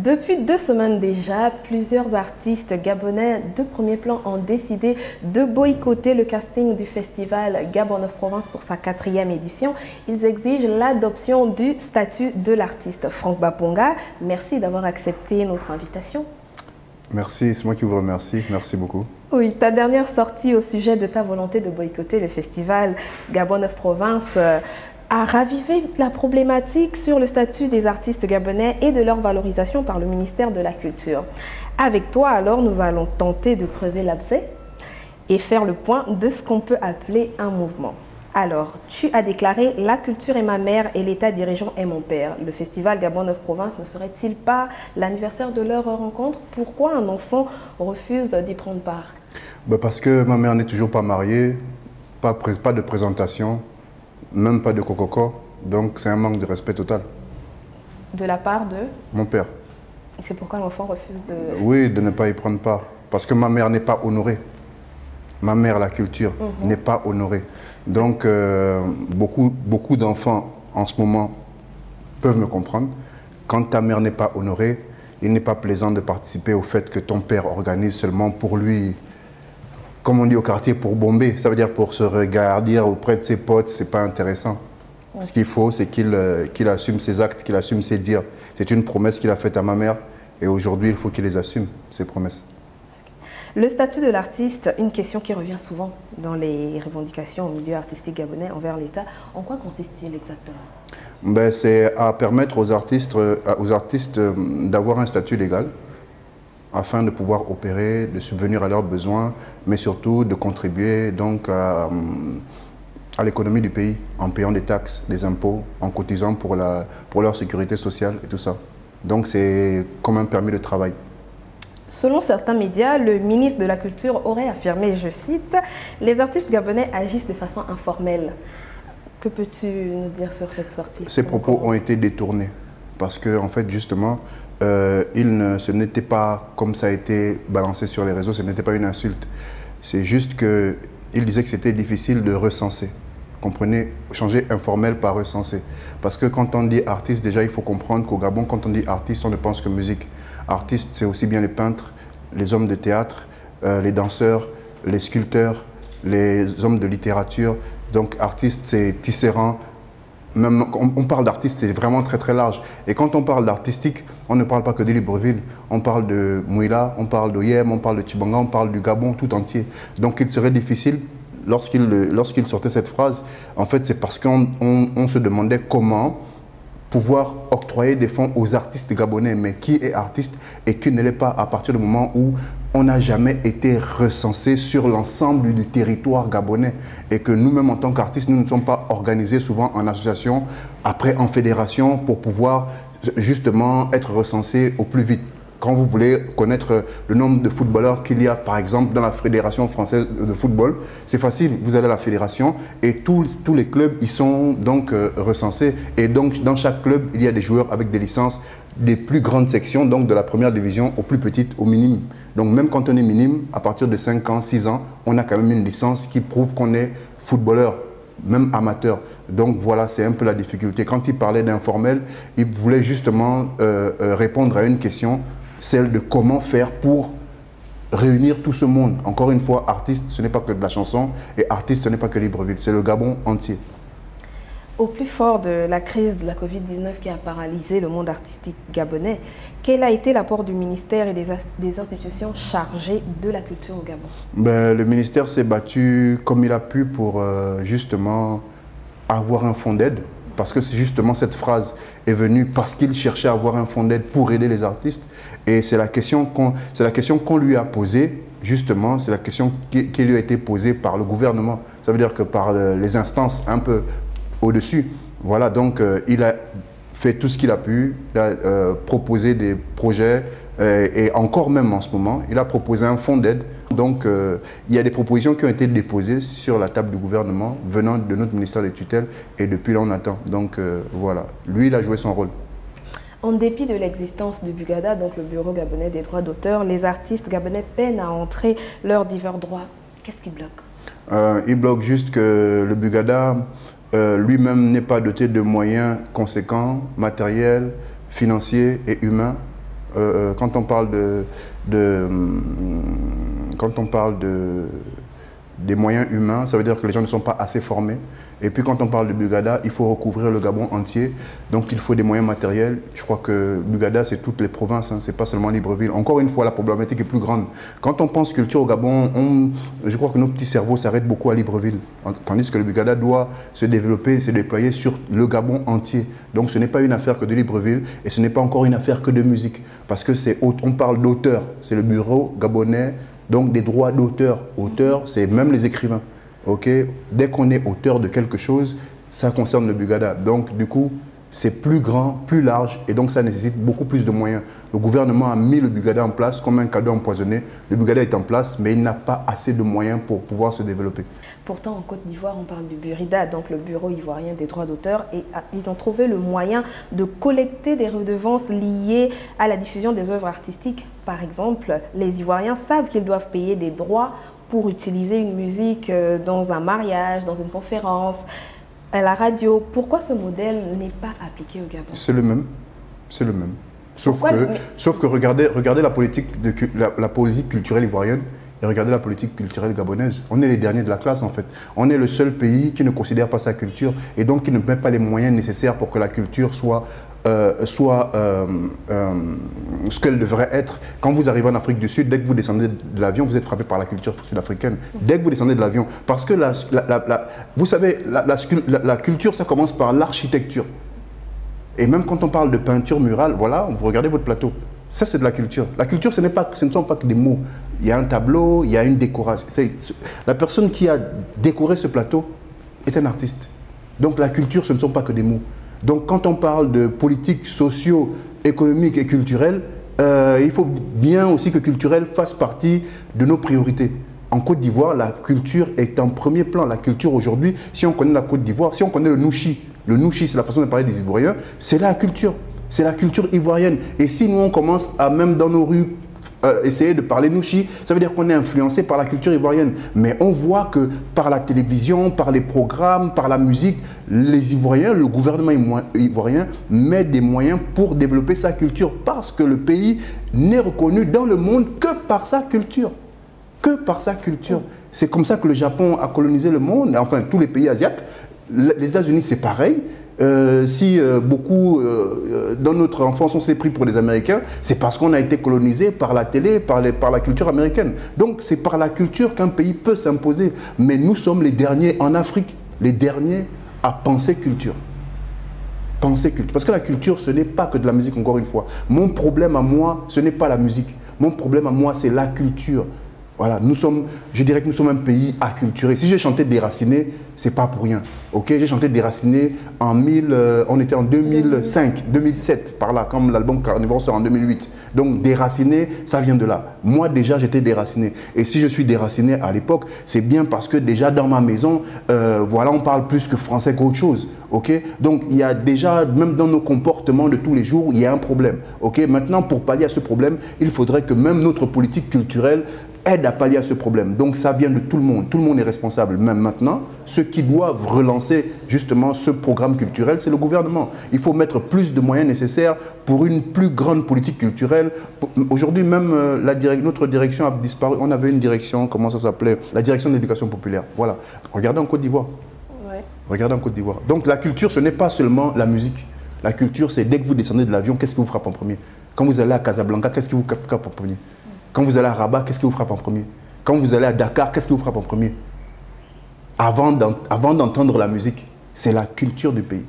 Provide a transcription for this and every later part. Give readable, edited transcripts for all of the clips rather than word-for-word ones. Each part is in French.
Depuis 2 semaines déjà, plusieurs artistes gabonais de premier plan ont décidé de boycotter le casting du festival Gabon 9 Provence pour sa 4e édition. Ils exigent l'adoption du statut de l'artiste. Franck Baponga, merci d'avoir accepté notre invitation. Merci, c'est moi qui vous remercie. Merci beaucoup. Oui, ta dernière sortie au sujet de ta volonté de boycotter le festival Gabon 9 Provence a ravivé la problématique sur le statut des artistes gabonais et de leur valorisation par le ministère de la Culture. Avec toi, alors, nous allons tenter de crever l'abcès et faire le point de ce qu'on peut appeler un mouvement. Alors, tu as déclaré « La culture est ma mère et l'État dirigeant est mon père ». Le festival Gabon 9 Provence ne serait-il pas l'anniversaire de leur rencontre? Pourquoi un enfant refuse d'y prendre part? Parce que ma mère n'est toujours pas mariée, pas de présentation, même pas de cococo, donc c'est un manque de respect total. De la part de? Mon père. Et c'est pourquoi l'enfant refuse de... Oui, de ne pas y prendre part. Parce que ma mère n'est pas honorée. Ma mère, la culture, n'est pas honorée. Donc, beaucoup d'enfants en ce moment peuvent me comprendre. Quand ta mère n'est pas honorée, il n'est pas plaisant de participer au fait que ton père organise seulement pour lui, comme on dit au quartier, pour bomber. Ça veut dire pour se regarder auprès de ses potes, c'est pas intéressant. Ouais. Ce qu'il faut, c'est qu'il assume ses actes, qu'il assume ses dires. C'est une promesse qu'il a faite à ma mère et aujourd'hui, il faut qu'il les assume, ces promesses. Le statut de l'artiste, une question qui revient souvent dans les revendications au milieu artistique gabonais envers l'État. En quoi consiste-t-il exactement? C'est à permettre aux artistes d'avoir un statut légal afin de pouvoir opérer, de subvenir à leurs besoins, mais surtout de contribuer donc à l'économie du pays en payant des taxes, des impôts, en cotisant pour leur sécurité sociale et tout ça. Donc c'est comme un permis de travail. Selon certains médias, le ministre de la Culture aurait affirmé, je cite, « Les artistes gabonais agissent de façon informelle ». Que peux-tu nous dire sur cette sortie? Ces propos ont été détournés parce que, en fait, justement, ce n'était pas, comme ça a été balancé sur les réseaux, ce n'était pas une insulte. C'est juste qu'il disait que c'était difficile de recenser. Comprenez, changer informel par recenser. Parce que quand on dit artiste, déjà, il faut comprendre qu'au Gabon, quand on dit artiste, on ne pense que musique. Artiste, c'est aussi bien les peintres, les hommes de théâtre, les danseurs, les sculpteurs, les hommes de littérature. Donc, artiste, c'est tisserand. Même, on parle d'artiste, c'est vraiment très très large. Et quand on parle d'artistique, on ne parle pas que de Libreville. On parle de Mouila, on parle d'Oyem, on parle de Tchibanga, on parle du Gabon tout entier. Donc, il serait difficile, lorsqu'il sortait cette phrase, en fait, c'est parce qu'on se demandait comment pouvoir octroyer des fonds aux artistes gabonais. Mais qui est artiste et qui ne l'est pas à partir du moment où on n'a jamais été recensé sur l'ensemble du territoire gabonais et que nous-mêmes en tant qu'artistes, nous ne sommes pas organisés souvent en association, après en fédération pour pouvoir justement être recensés au plus vite. Quand vous voulez connaître le nombre de footballeurs qu'il y a, par exemple, dans la Fédération française de football, c'est facile. Vous allez à la fédération et tous les clubs, ils sont donc recensés. Et donc, dans chaque club, il y a des joueurs avec des licences des plus grandes sections, donc de la première division aux plus petites, aux minimes. Donc, même quand on est minime, à partir de 5 ans, 6 ans, on a quand même une licence qui prouve qu'on est footballeur, même amateur. Donc voilà, c'est un peu la difficulté. Quand il parlait d'informel, il voulait justement répondre à une question, celle de comment faire pour réunir tout ce monde. Encore une fois, artiste, ce n'est pas que de la chanson, et artiste, ce n'est pas que Libreville, c'est le Gabon entier. Au plus fort de la crise de la Covid-19 qui a paralysé le monde artistique gabonais, quel a été l'apport du ministère et des institutions chargées de la culture au Gabon? Le ministère s'est battu comme il a pu pour justement avoir un fonds d'aide. Parce que justement cette phrase est venue parce qu'il cherchait à avoir un fonds d'aide pour aider les artistes. Et c'est la question qu'on lui a posée, justement, c'est la question qui lui a été posée par le gouvernement. Ça veut dire que par les instances un peu au-dessus. Voilà, donc il a fait tout ce qu'il a pu, il a proposé des projets et encore même en ce moment, il a proposé un fonds d'aide. Donc il y a des propositions qui ont été déposées sur la table du gouvernement venant de notre ministère des tutelles et depuis là on attend. Donc voilà, lui il a joué son rôle. En dépit de l'existence du Bugada, donc le Bureau gabonais des droits d'auteur, les artistes gabonais peinent à entrer leurs divers droits. Qu'est-ce qui bloque? Il bloque juste que le Bugada lui-même n'est pas doté de moyens conséquents, matériels, financiers et humains quand on parle des moyens humains, ça veut dire que les gens ne sont pas assez formés. Et puis quand on parle de Bugada, il faut recouvrir le Gabon entier. Donc il faut des moyens matériels. Je crois que Bugada, c'est toutes les provinces, hein, c'est pas seulement Libreville. Encore une fois, la problématique est plus grande. Quand on pense culture au Gabon, je crois que nos petits cerveaux s'arrêtent beaucoup à Libreville. Tandis que le Bugada doit se développer et se déployer sur le Gabon entier. Donc ce n'est pas une affaire que de Libreville et ce n'est pas encore une affaire que de musique. Parce que on parle d'auteur, c'est le bureau gabonais. Donc des droits d'auteur. Auteur, c'est même les écrivains. Okay? Dès qu'on est auteur de quelque chose, ça concerne le Bugada. Donc du coup, c'est plus grand, plus large et donc ça nécessite beaucoup plus de moyens. Le gouvernement a mis le Bugada en place comme un cadeau empoisonné. Le Bugada est en place, mais il n'a pas assez de moyens pour pouvoir se développer. Pourtant, en Côte d'Ivoire, on parle du Burida, donc le Bureau ivoirien des droits d'auteur, et ils ont trouvé le moyen de collecter des redevances liées à la diffusion des œuvres artistiques. Par exemple, les Ivoiriens savent qu'ils doivent payer des droits pour utiliser une musique dans un mariage, dans une conférence, à la radio. Pourquoi ce modèle n'est pas appliqué au Gabon? C'est le même. C'est le même. Sauf que regardez la politique culturelle ivoirienne et regardez la politique culturelle gabonaise. On est les derniers de la classe en fait. On est le seul pays qui ne considère pas sa culture et donc qui ne met pas les moyens nécessaires pour que la culture soit ce qu'elle devrait être. Quand vous arrivez en Afrique du Sud, dès que vous descendez de l'avion, vous êtes frappé par la culture sud-africaine. Dès que vous descendez de l'avion. Parce que vous savez, la culture, ça commence par l'architecture. Et même quand on parle de peinture murale, voilà, vous regardez votre plateau. Ça, c'est de la culture. La culture, ce ne sont pas que des mots. Il y a un tableau, il y a une décoration. La personne qui a décoré ce plateau est un artiste. Donc la culture, ce ne sont pas que des mots. Donc quand on parle de politique socio-économique et culturelle, il faut bien aussi que culturel fasse partie de nos priorités. En Côte d'Ivoire, la culture est en premier plan. La culture aujourd'hui, si on connaît la Côte d'Ivoire, si on connaît le nouchi, c'est la façon de parler des Ivoiriens, c'est la culture. C'est la culture ivoirienne. Et si nous, on commence à, même dans nos rues, essayer de parler nouchi, ça veut dire qu'on est influencé par la culture ivoirienne. Mais on voit que par la télévision, par les programmes, par la musique, les Ivoiriens, le gouvernement ivoirien met des moyens pour développer sa culture parce que le pays n'est reconnu dans le monde que par sa culture. Que par sa culture. C'est comme ça que le Japon a colonisé le monde, enfin tous les pays asiatiques. Les États-Unis, c'est pareil. Beaucoup, dans notre enfance, on s'est pris pour des Américains, c'est parce qu'on a été colonisé par la télé, par la culture américaine. Donc, c'est par la culture qu'un pays peut s'imposer. Mais nous sommes les derniers en Afrique, les derniers à penser culture. Penser culture. Parce que la culture, ce n'est pas que de la musique, encore une fois. Mon problème à moi, ce n'est pas la musique. Mon problème à moi, c'est la culture. Voilà, je dirais que nous sommes un pays acculturé. Si j'ai chanté Déraciné, c'est pas pour rien. Okay? J'ai chanté Déraciné on était en 2005, 2007, par là, comme l'album Carnivore sort en 2008. Donc Déraciné, ça vient de là. Moi déjà, j'étais déraciné. Et si je suis déraciné à l'époque, c'est bien parce que déjà dans ma maison, voilà, on parle plus que français qu'autre chose. Okay? Donc il y a déjà, même dans nos comportements de tous les jours, il y a un problème. Okay? Maintenant, pour pallier à ce problème, il faudrait que même notre politique culturelle aide à pallier à ce problème. Donc ça vient de tout le monde est responsable. Même maintenant, ceux qui doivent relancer justement ce programme culturel, c'est le gouvernement. Il faut mettre plus de moyens nécessaires pour une plus grande politique culturelle. Aujourd'hui même, notre direction a disparu. On avait une direction, comment ça s'appelait? La direction de l'éducation populaire. Voilà. Regardez en Côte d'Ivoire. Ouais. Regardez en Côte d'Ivoire. Donc la culture, ce n'est pas seulement la musique. La culture, c'est dès que vous descendez de l'avion, qu'est-ce qui vous frappe en premier? Quand vous allez à Casablanca, qu'est-ce qui vous frappe en premier? Quand vous allez à Rabat, qu'est-ce qui vous frappe en premier? Quand vous allez à Dakar, qu'est-ce qui vous frappe en premier? Avant d'entendre la musique, c'est la culture du pays.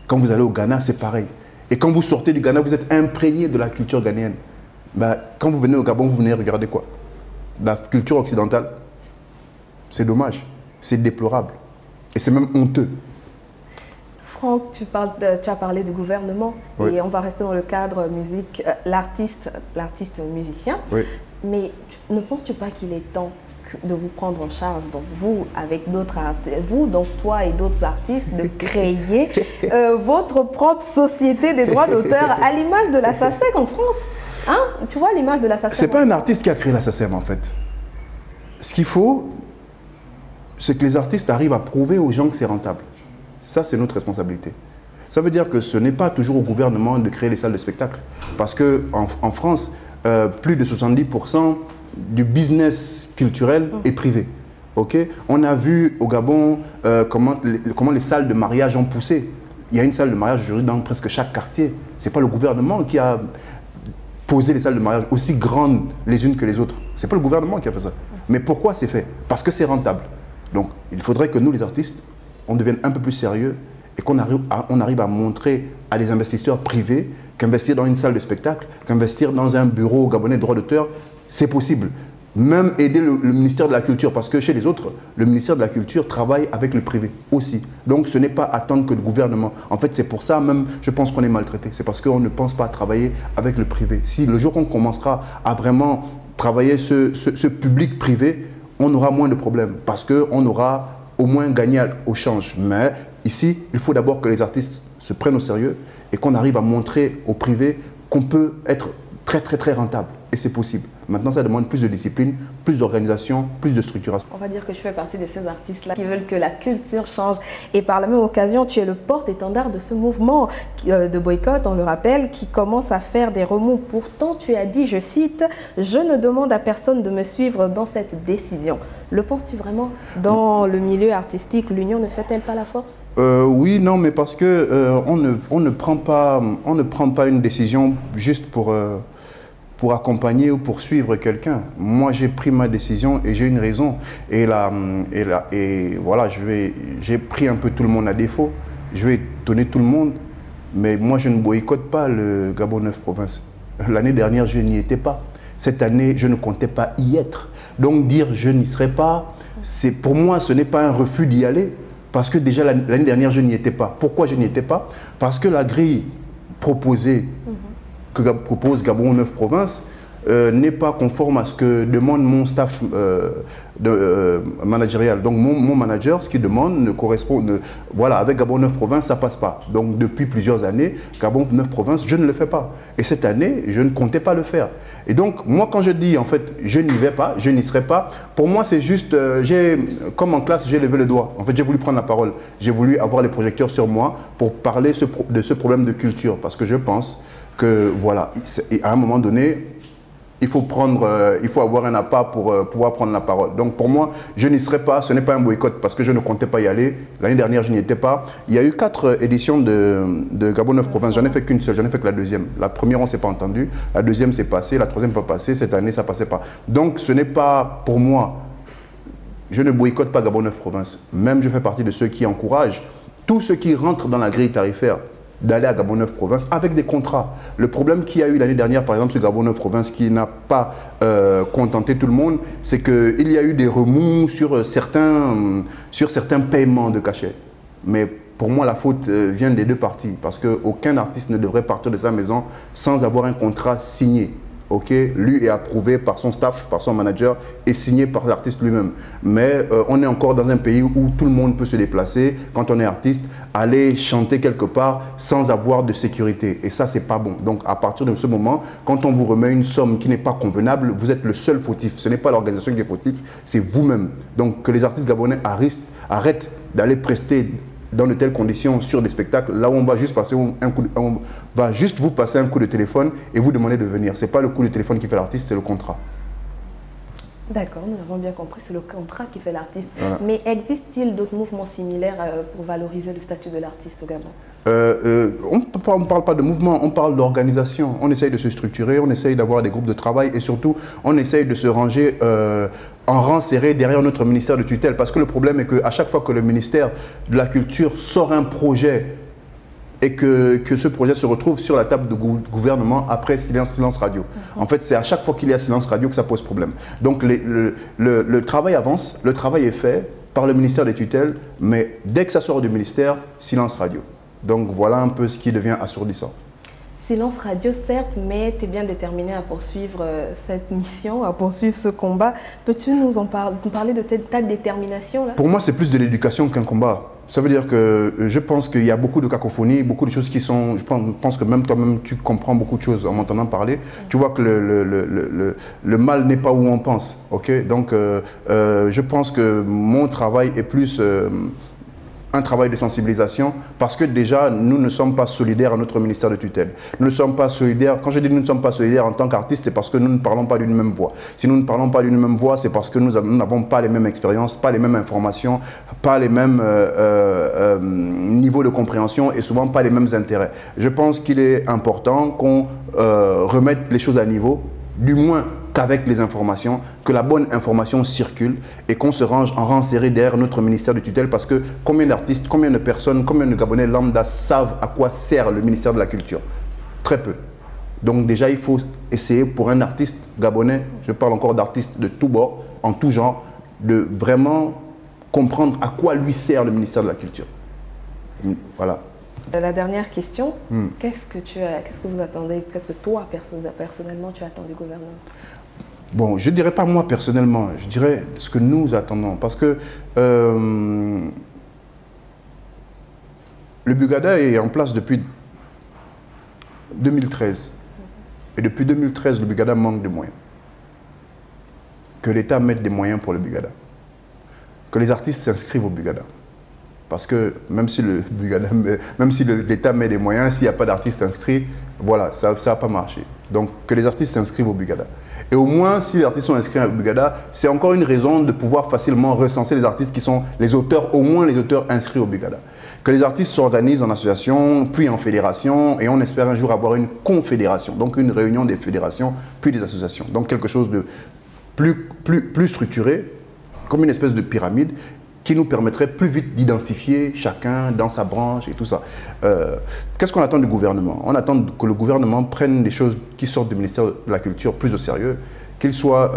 Quand vous allez au Ghana, c'est pareil. Et quand vous sortez du Ghana, vous êtes imprégné de la culture ghanéenne. Ben, quand vous venez au Gabon, vous venez regarder quoi? La culture occidentale. C'est dommage, c'est déplorable. Et c'est même honteux. Franck, tu as parlé du gouvernement, oui. Et on va rester dans le cadre musique, l'artiste musicien. Oui. Mais ne penses-tu pas qu'il est temps de vous prendre en charge, donc vous, avec d'autres artistes, vous, donc toi et d'autres artistes, de créer votre propre société des droits d'auteur à l'image de la SACEM en France? Hein? Tu vois l'image de la SACEM? C'est pas un artiste qui a créé la SACEM en fait. Ce qu'il faut, c'est que les artistes arrivent à prouver aux gens que c'est rentable. Ça, c'est notre responsabilité. Ça veut dire que ce n'est pas toujours au gouvernement de créer les salles de spectacle. Parce qu'en France, plus de 70% du business culturel est privé. Okay? On a vu au Gabon comment les salles de mariage ont poussé. Il y a une salle de mariage aujourd'hui dans presque chaque quartier. Ce n'est pas le gouvernement qui a posé les salles de mariage aussi grandes les unes que les autres. Ce n'est pas le gouvernement qui a fait ça. Mais pourquoi c'est fait? Parce que c'est rentable. Donc il faudrait que nous, les artistes, on devienne un peu plus sérieux et qu'on arrive à montrer à des investisseurs privés qu'investir dans une salle de spectacle, qu'investir dans un bureau gabonais de droit d'auteur, c'est possible. Même aider le ministère de la Culture, parce que chez les autres, le ministère de la Culture travaille avec le privé aussi. Donc ce n'est pas attendre que le gouvernement. En fait, c'est pour ça même, je pense qu'on est maltraité. C'est parce qu'on ne pense pas à travailler avec le privé. Si le jour qu'on commencera à vraiment travailler ce public privé, on aura moins de problèmes, parce qu'on aura au moins gagné au change. Mais ici, il faut d'abord que les artistes se prennent au sérieux et qu'on arrive à montrer au privé qu'on peut être très rentable. Et c'est possible. Maintenant, ça demande plus de discipline, plus d'organisation, plus de structuration. On va dire que tu fais partie de ces artistes-là qui veulent que la culture change. Et par la même occasion, tu es le porte-étendard de ce mouvement de boycott, on le rappelle, qui commence à faire des remous. Pourtant, tu as dit, je cite, « Je ne demande à personne de me suivre dans cette décision ». Le penses-tu vraiment? Dans le milieu artistique, l'union ne fait-elle pas la force? Oui, non, mais parce que on ne prend pas une décision juste pour accompagner ou pour suivre quelqu'un. Moi, j'ai pris ma décision et j'ai une raison. Et voilà, j'ai pris un peu tout le monde à défaut. Je vais étonner tout le monde, mais moi, je ne boycotte pas le Gabon 9 Provinces. L'année dernière, je n'y étais pas. Cette année, je ne comptais pas y être. Donc, dire je n'y serai pas, pour moi, ce n'est pas un refus d'y aller, parce que déjà, l'année dernière, je n'y étais pas. Pourquoi je n'y étais pas? Parce que la grille proposée que propose Gabon 9 Provinces n'est pas conforme à ce que demande mon staff managérial. Donc mon manager, ce qu'il demande ne correspond... voilà, avec Gabon 9 Provinces, ça ne passe pas. Donc depuis plusieurs années, Gabon 9 Provinces, je ne le fais pas. Et cette année, je ne comptais pas le faire. Et donc, moi, quand je dis, en fait, je n'y vais pas, je n'y serai pas, pour moi, c'est juste... comme en classe, j'ai levé le doigt. En fait, j'ai voulu prendre la parole. J'ai voulu avoir les projecteurs sur moi pour parler de ce problème de culture. Parce que je pense que, voilà, à un moment donné, il faut avoir un appât pour pouvoir prendre la parole. Donc pour moi, je n'y serai pas, ce n'est pas un boycott parce que je ne comptais pas y aller. L'année dernière, je n'y étais pas. Il y a eu 4 éditions de Gabon 9 Provinces. J'en ai fait qu'une seule, j'en ai fait que la deuxième. La première, on ne s'est pas entendu. La deuxième, c'est passé. La troisième, pas passé. Cette année, ça ne passait pas. Donc ce n'est pas pour moi, je ne boycotte pas Gabon 9 Provinces. Même je fais partie de ceux qui encouragent tous ceux qui rentrent dans la grille tarifaire d'aller à Gabon 9 Provinces avec des contrats. Le problème qu'il y a eu l'année dernière, par exemple, sur Gabon 9 Provinces, qui n'a pas contenté tout le monde, c'est qu'il y a eu des remous sur certains paiements de cachets. Mais pour moi, la faute vient des deux parties, parce qu'aucun artiste ne devrait partir de sa maison sans avoir un contrat signé. Okay, lu et approuvé par son staff, par son manager et signé par l'artiste lui-même. Mais on est encore dans un pays où tout le monde peut se déplacer, quand on est artiste, aller chanter quelque part sans avoir de sécurité. Et ça, c'est pas bon. Donc à partir de ce moment, quand on vous remet une somme qui n'est pas convenable, vous êtes le seul fautif. Ce n'est pas l'organisation qui est fautif, c'est vous-même. Donc que les artistes gabonais arrêtent d'aller prester dans de telles conditions sur des spectacles, là où on va juste vous passer un coup de téléphone et vous demander de venir. Ce n'est pas le coup de téléphone qui fait l'artiste, c'est le contrat. D'accord, nous avons bien compris, c'est le contrat qui fait l'artiste. Voilà. Mais existe-t-il d'autres mouvements similaires pour valoriser le statut de l'artiste au Gabon? On ne parle pas de mouvement, on parle d'organisation. On essaye de se structurer, on essaye d'avoir des groupes de travail et surtout, on essaye de se ranger en rang serré derrière notre ministère de tutelle. Parce que le problème est qu'à chaque fois que le ministère de la Culture sort un projet et que ce projet se retrouve sur la table du gouvernement après silence radio. En fait, c'est à chaque fois qu'il y a silence radio que ça pose problème. Donc le travail avance, le travail est fait par le ministère des tutelles, mais dès que ça sort du ministère, silence radio. Donc voilà un peu ce qui devient assourdissant. Silence radio, certes, mais tu es bien déterminé à poursuivre cette mission, à poursuivre ce combat. Peux-tu nous parler de ta détermination là? Pour moi, c'est plus de l'éducation qu'un combat. Ça veut dire que je pense qu'il y a beaucoup de cacophonie, beaucoup de choses qui sont... Je pense que même toi-même, tu comprends beaucoup de choses en m'entendant parler. Tu vois que le mal n'est pas où on pense. Okay? Donc, je pense que mon travail est plus... un travail de sensibilisation parce que déjà, nous ne sommes pas solidaires à notre ministère de tutelle. Nous ne sommes pas solidaires. Quand je dis nous ne sommes pas solidaires en tant qu'artistes, c'est parce que nous ne parlons pas d'une même voix. Si nous ne parlons pas d'une même voix, c'est parce que nous n'avons pas les mêmes expériences, pas les mêmes informations, pas les mêmes niveaux de compréhension et souvent pas les mêmes intérêts. Je pense qu'il est important qu'on remette les choses à niveau, du moins qu'avec les informations, que la bonne information circule et qu'on se range en rang serré derrière notre ministère de tutelle parce que combien d'artistes, combien de personnes, combien de Gabonais lambda savent à quoi sert le ministère de la Culture? Très peu. Donc déjà, il faut essayer pour un artiste gabonais, je parle encore d'artistes de tous bords, en tout genre, de vraiment comprendre à quoi lui sert le ministère de la Culture. Voilà. La dernière question, qu'est-ce que vous attendez, qu'est-ce que toi, personnellement, tu attends du gouvernement? Bon, je ne dirais pas moi personnellement, je dirais ce que nous attendons. Parce que le Bugada est en place depuis 2013. Et depuis 2013, le Bugada manque de moyens. Que l'État mette des moyens pour le Bugada. Que les artistes s'inscrivent au Bugada. Parce que même si l'État met des moyens, s'il n'y a pas d'artistes inscrits, voilà, ça ne va pas marcher. Donc que les artistes s'inscrivent au Bugada. Et au moins, si les artistes sont inscrits au Bugada, c'est encore une raison de pouvoir facilement recenser les artistes qui sont les auteurs, au moins les auteurs inscrits au Bugada. Que les artistes s'organisent en association, puis en fédération, et on espère un jour avoir une confédération, donc une réunion des fédérations, puis des associations. Donc quelque chose de plus structuré, comme une espèce de pyramide, qui nous permettrait plus vite d'identifier chacun dans sa branche et tout ça. Qu'est-ce qu'on attend du gouvernement? On attend que le gouvernement prenne des choses qui sortent du ministère de la Culture plus au sérieux, qu'il soit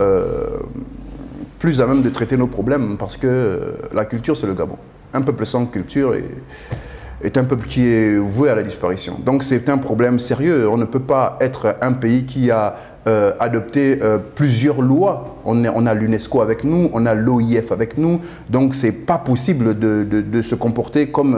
plus à même de traiter nos problèmes, parce que la culture, c'est le Gabon. Un peuple sans culture est un peuple qui est voué à la disparition. Donc c'est un problème sérieux. On ne peut pas être un pays qui a adopté plusieurs lois. On a l'UNESCO avec nous, on a l'OIF avec nous. Donc c'est pas possible de se comporter comme,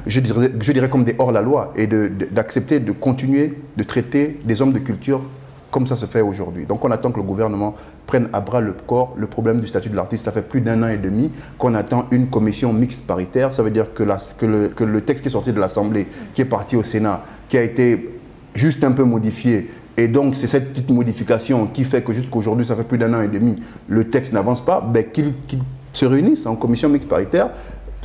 je dirais comme des hors-la-loi et d'accepter de continuer de traiter des hommes de culture comme ça se fait aujourd'hui. Donc on attend que le gouvernement prenne à bras le corps le problème du statut de l'artiste. Ça fait plus d'1 an et demi qu'on attend une commission mixte paritaire. Ça veut dire que le texte qui est sorti de l'Assemblée, qui est parti au Sénat, qui a été juste un peu modifié, et donc c'est cette petite modification qui fait que jusqu'à aujourd'hui, ça fait plus d'1 an et demi, le texte n'avance pas, ben, qu'ils se réunissent en commission mixte paritaire,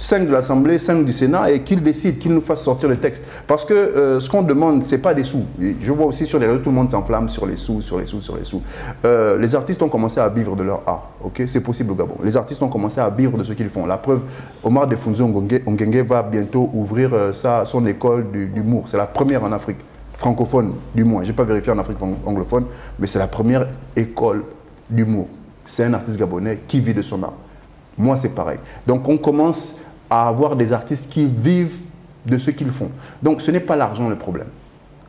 5 de l'Assemblée, 5 du Sénat, et qu'ils décident, qu'ils nous fassent sortir le texte. Parce que ce qu'on demande, ce n'est pas des sous. Je vois aussi sur les réseaux, tout le monde s'enflamme sur les sous, sur les sous, sur les sous. Les artistes ont commencé à vivre de leur art. Okay? C'est possible au Gabon. Les artistes ont commencé à vivre de ce qu'ils font. La preuve, Omar Defunzo Ngenge va bientôt ouvrir son école d'humour. C'est la première en Afrique, francophone du moins. Je n'ai pas vérifié en Afrique anglophone, mais c'est la première école d'humour. C'est un artiste gabonais qui vit de son art. Moi, c'est pareil. Donc, on commence à avoir des artistes qui vivent de ce qu'ils font. Donc, ce n'est pas l'argent le problème.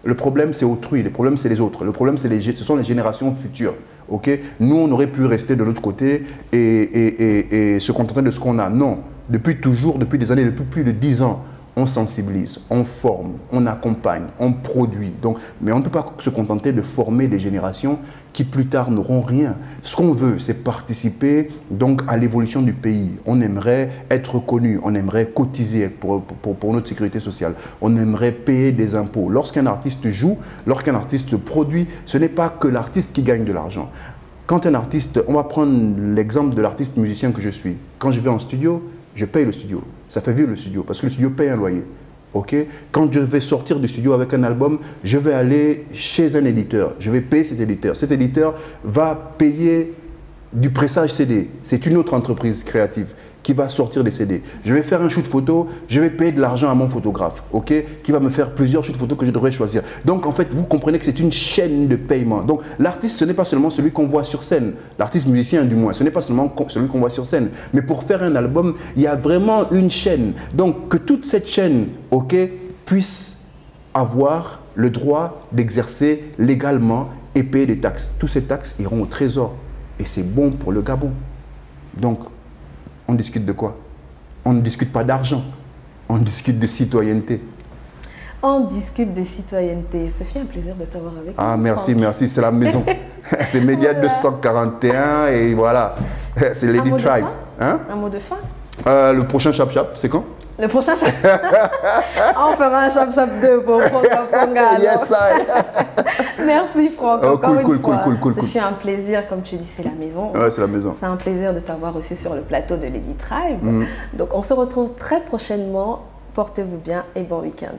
Le problème, c'est autrui. Le problème, c'est les autres. Le problème, ce sont les générations futures. Okay? Nous, on aurait pu rester de l'autre côté et se contenter de ce qu'on a. Non. Depuis toujours, depuis des années, depuis plus de 10 ans, on sensibilise, on forme, on accompagne, on produit. Donc, mais on ne peut pas se contenter de former des générations qui plus tard n'auront rien. Ce qu'on veut, c'est participer donc à l'évolution du pays. On aimerait être reconnu, on aimerait cotiser pour notre sécurité sociale, on aimerait payer des impôts. Lorsqu'un artiste joue, lorsqu'un artiste produit, ce n'est pas que l'artiste qui gagne de l'argent. Quand un artiste, on va prendre l'exemple de l'artiste musicien que je suis. Quand je vais en studio, je paye le studio. Ça fait vivre le studio parce que le studio paye un loyer. Okay? Quand je vais sortir du studio avec un album, je vais aller chez un éditeur. Je vais payer cet éditeur. Cet éditeur va payer du pressage CD. C'est une autre entreprise créative qui va sortir des CD. Je vais faire un shoot photo, je vais payer de l'argent à mon photographe, okay, qui va me faire plusieurs shoots photos que je devrais choisir. Donc en fait, vous comprenez que c'est une chaîne de paiement. Donc l'artiste, ce n'est pas seulement celui qu'on voit sur scène, l'artiste musicien du moins, ce n'est pas seulement celui qu'on voit sur scène. Mais pour faire un album, il y a vraiment une chaîne. Donc que toute cette chaîne, okay, puisse avoir le droit d'exercer légalement et payer des taxes. Toutes ces taxes iront au trésor. Et c'est bon pour le Gabon. Donc, on discute de quoi? On ne discute pas d'argent, on discute de citoyenneté. On discute de citoyenneté. Ce fut un plaisir de t'avoir avec nous. Ah, merci, merci, c'est la maison. C'est Média 241 et voilà, c'est Lady Tribe. Hein? Un mot de fin? Le prochain Chap Chap, c'est quand? Le prochain chap... On fera un chap 2 pour Ponga. Yes, I. Merci Franck, encore une fois. Cool. Ce fut un plaisir, comme tu dis, c'est la maison. Ouais, c'est la maison. C'est un plaisir de t'avoir reçu sur le plateau de Lady Tribe. Donc on se retrouve très prochainement. Portez-vous bien et bon week-end.